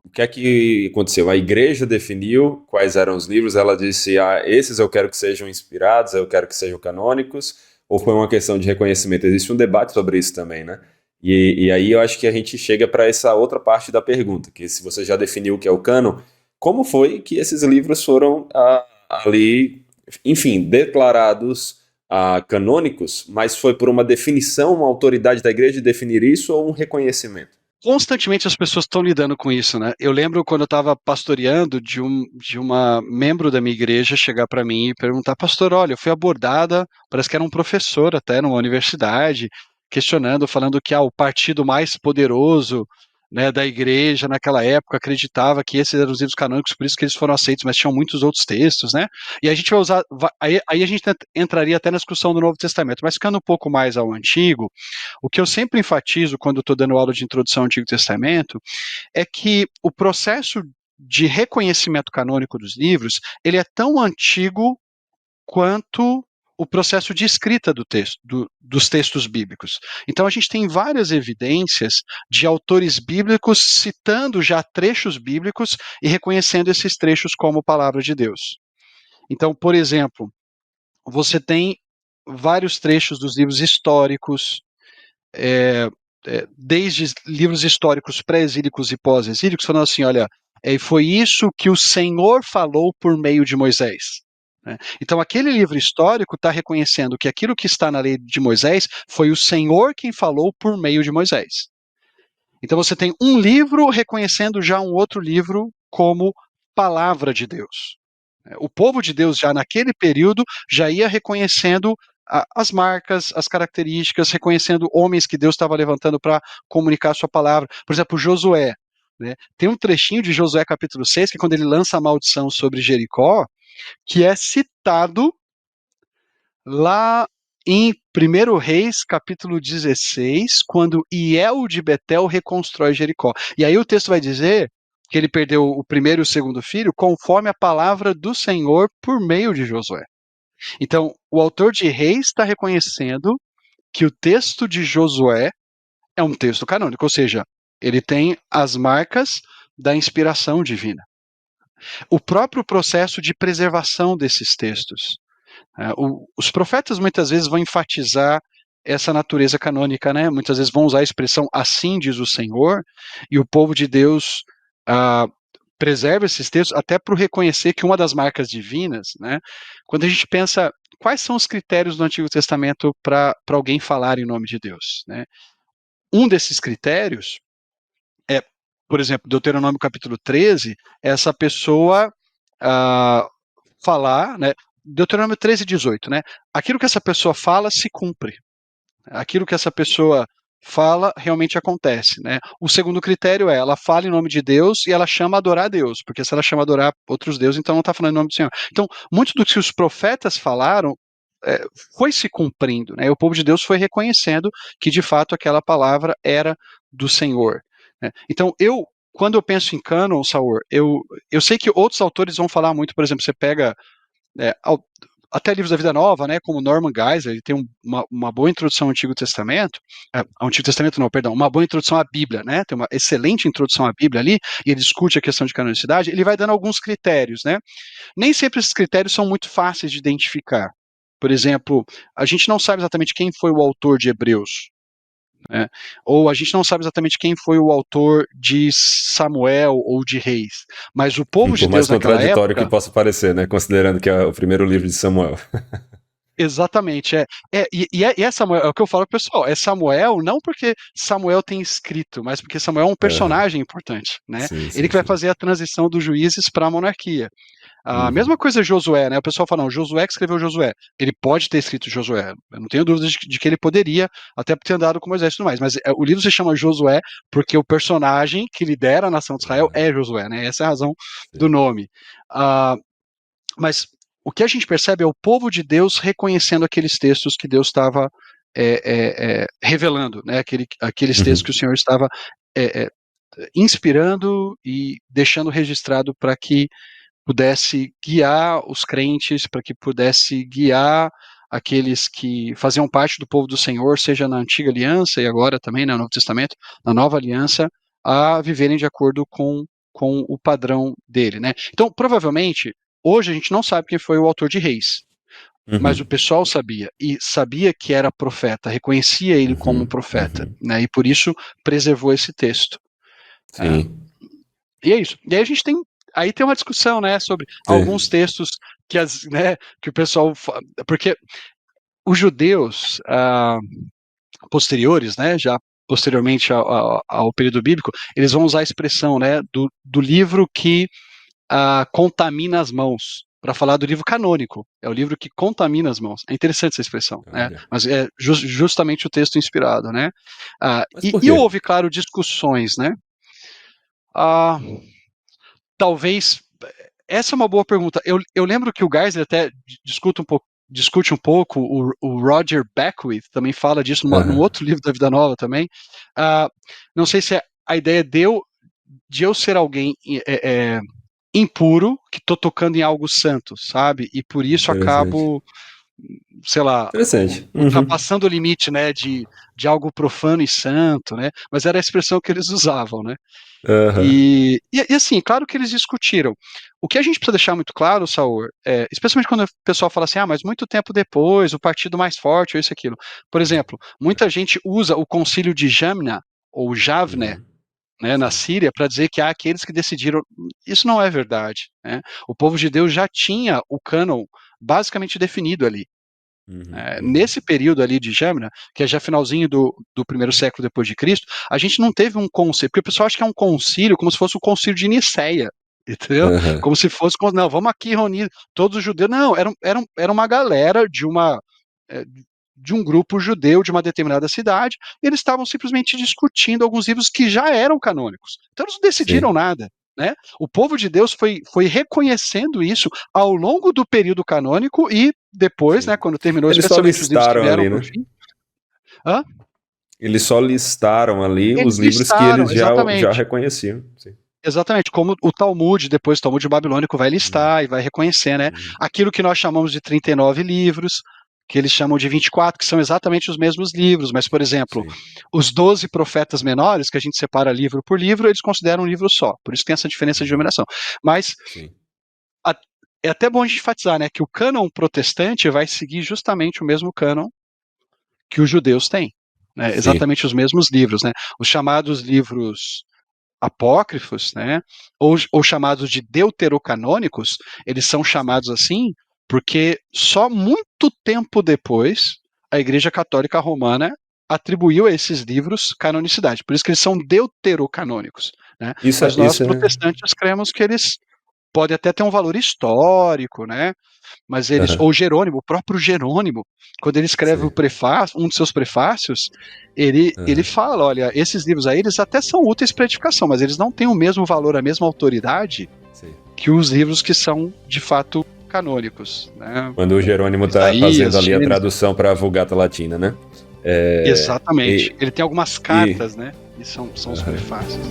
O que é que aconteceu? A igreja definiu quais eram os livros, ela disse, esses eu quero que sejam inspirados, eu quero que sejam canônicos, ou foi uma questão de reconhecimento? Existe um debate sobre isso também, né? E aí eu acho que a gente chega para essa outra parte da pergunta, que se você já definiu o que é o cânon, como foi que esses livros foram ali, enfim, declarados canônicos, mas foi por uma definição, uma autoridade da igreja de definir isso ou um reconhecimento? Constantemente as pessoas estão lidando com isso, né? Eu lembro quando eu estava pastoreando de uma membro da minha igreja chegar para mim e perguntar, pastor, olha, eu fui abordada, parece que era um professor até numa universidade, questionando, falando que o partido mais poderoso, né, da igreja naquela época acreditava que esses eram os livros canônicos, por isso que eles foram aceitos, mas tinham muitos outros textos, né? E a gente vai usar, aí a gente entraria até na discussão do Novo Testamento, mas ficando um pouco mais ao Antigo, o que eu sempre enfatizo quando estou dando aula de introdução ao Antigo Testamento é que o processo de reconhecimento canônico dos livros, ele é tão antigo quanto o processo de escrita dos textos bíblicos. Então a gente tem várias evidências de autores bíblicos citando já trechos bíblicos e reconhecendo esses trechos como palavra de Deus. Então, por exemplo, você tem vários trechos dos livros históricos, desde livros históricos pré-exílicos e pós-exílicos, falando assim, olha, foi isso que o Senhor falou por meio de Moisés. Né? Então, aquele livro histórico está reconhecendo que aquilo que está na lei de Moisés foi o Senhor quem falou por meio de Moisés. Então, você tem um livro reconhecendo já um outro livro como palavra de Deus. O povo de Deus já naquele período já ia reconhecendo as marcas, as características, reconhecendo homens que Deus estava levantando para comunicar a sua palavra. Por exemplo, Josué. Né? Tem um trechinho de Josué capítulo 6, que é quando ele lança a maldição sobre Jericó, que é citado lá em 1 Reis, capítulo 16, quando Hiel de Betel reconstrói Jericó. E aí o texto vai dizer que ele perdeu o primeiro e o segundo filho conforme a palavra do Senhor por meio de Josué. Então, o autor de Reis está reconhecendo que o texto de Josué é um texto canônico, ou seja, ele tem as marcas da inspiração divina. O próprio processo de preservação desses textos. Os profetas muitas vezes vão enfatizar essa natureza canônica, né? Muitas vezes vão usar a expressão assim diz o Senhor, e o povo de Deus preserva esses textos até para reconhecer que uma das marcas divinas, né? Quando a gente pensa quais são os critérios do Antigo Testamento para alguém falar em nome de Deus, né? Um desses critérios é, por exemplo, Deuteronômio capítulo 13, essa pessoa falar, né? Deuteronômio 13, 18, né? Aquilo que essa pessoa fala se cumpre. Aquilo que essa pessoa fala realmente acontece, né? O segundo critério é, ela fala em nome de Deus e ela chama a adorar a Deus, porque se ela chama a adorar outros deuses, então não está falando em nome do Senhor. Então, muito do que os profetas falaram foi se cumprindo, né? O povo de Deus foi reconhecendo que de fato aquela palavra era do Senhor. Né? Então, quando eu penso em cânon, Saur, eu sei que outros autores vão falar muito, por exemplo, você pega até livros da Vida Nova, né, como Norman Geisler, ele tem uma boa introdução ao Antigo Testamento, ao Antigo Testamento não, perdão, uma boa introdução à Bíblia, né, tem uma excelente introdução à Bíblia ali, e ele discute a questão de canonicidade, ele vai dando alguns critérios, né, nem sempre esses critérios são muito fáceis de identificar. Por exemplo, a gente não sabe exatamente quem foi o autor de Hebreus, né? Ou a gente não sabe exatamente quem foi o autor de Samuel ou de Reis, mas o povo de Por mais Deus naquela contraditório que época. possa parecer, né? Considerando que é o primeiro livro de Samuel. Exatamente, e é Samuel, é o que eu falo pro pessoal, é Samuel não porque Samuel tem escrito, mas porque Samuel é um Aham. personagem importante, né? Sim, Ele sim, que vai sim. fazer a transição dos juízes para a monarquia. A Uhum. mesma coisa Josué, né? O pessoal fala, não, Josué que escreveu Josué. Ele pode ter escrito Josué. Eu não tenho dúvida de que ele poderia, até por ter andado com Moisés e tudo mais. Mas o livro se chama Josué porque o personagem que lidera a nação de Israel Aham. é Josué, né? Essa é a razão do Sim. nome. Uh, mas o que a gente percebe é o povo de Deus reconhecendo aqueles textos que Deus estava revelando, né? Aqueles textos que o Uhum. Senhor estava inspirando e deixando registrado para que pudesse guiar os crentes, para que pudesse guiar aqueles que faziam parte do povo do Senhor, seja na antiga aliança e agora também no Novo Testamento, na nova aliança, a viverem de acordo com o padrão dele, né? Então, provavelmente, hoje a gente não sabe quem foi o autor de Reis, mas o pessoal sabia, e sabia que era profeta, reconhecia ele como profeta, né? E por isso preservou esse texto. Sim. E é isso. E aí a gente aí tem uma discussão, né, sobre alguns textos que, né, que o pessoal... Porque os judeus posteriores, né, já posteriormente ao período bíblico, eles vão usar a expressão, né, do livro que contamina as mãos, para falar do livro canônico. É o livro que contamina as mãos. É interessante essa expressão, né? Mas é justamente o texto inspirado, né? Mas por E quê? houve, claro, discussões, né? Talvez... Essa é uma boa pergunta. Eu lembro que o Geisler até discute um pouco, o Roger Beckwith também fala disso num outro livro da Vida Nova também. Não sei se a ideia de eu ser alguém impuro, que estou tocando em algo santo, sabe? E por isso acabo, sei lá, Interessante. ultrapassando o limite, né, de algo profano e santo, né? Mas era a expressão que eles usavam, né? E assim, claro que eles discutiram. O que a gente precisa deixar muito claro, Saur, especialmente quando o pessoal fala assim, mas muito tempo depois, o partido mais forte, ou isso e aquilo. Por exemplo, muita gente usa o concílio de Jamna, ou Javne, né, na Síria, para dizer que há aqueles que decidiram. Isso não é verdade, né? O povo de Deus já tinha o cânon basicamente definido ali. Nesse período ali de Jamna, que é já finalzinho do primeiro século depois de Cristo, a gente não teve um concílio, porque o pessoal acha que é um concílio como se fosse o concílio de Nicéia, entendeu? Como se fosse, não, vamos aqui reunir todos os judeus. Não, era uma galera de um grupo judeu de uma determinada cidade, e eles estavam simplesmente discutindo alguns livros que já eram canônicos. Então eles não decidiram nada. Né? O povo de Deus foi reconhecendo isso ao longo do período canônico e depois, né, quando terminou, Eles só especialmente os livros que listaram vieram ali, por né? fim. Eles só listaram ali os Eles livros que listaram, eles já exatamente. reconheciam. Sim. Exatamente, como o Talmud, depois o Talmud babilônico vai listar e vai reconhecer, né? Aquilo que nós chamamos de 39 livros, que eles chamam de 24, que são exatamente os mesmos livros, mas, por exemplo, os 12 profetas menores, que a gente separa livro por livro, eles consideram um livro só, por isso tem essa diferença de numeração. Mas é até bom a gente enfatizar, né, que o cânon protestante vai seguir justamente o mesmo cânon que os judeus têm, né? Exatamente os mesmos livros, né? Os chamados livros apócrifos, né, ou chamados de deuterocanônicos, eles são chamados assim porque só muito tempo depois a Igreja Católica Romana atribuiu a esses livros canonicidade, por isso que eles são deuterocanônicos, né? Mas nós protestantes cremos que eles podem até ter um valor histórico, né? Mas ou Jerônimo, o próprio Jerônimo, quando ele escreve o prefácio, um dos seus prefácios, ele fala, olha, esses livros aí, eles até são úteis para edificação, mas eles não têm o mesmo valor, a mesma autoridade que os livros que são, de fato, canônicos, né? Quando o Jerônimo está fazendo ali a tradução para a Vulgata Latina, né? Exatamente. Ele tem algumas cartas, né? E são os prefácios.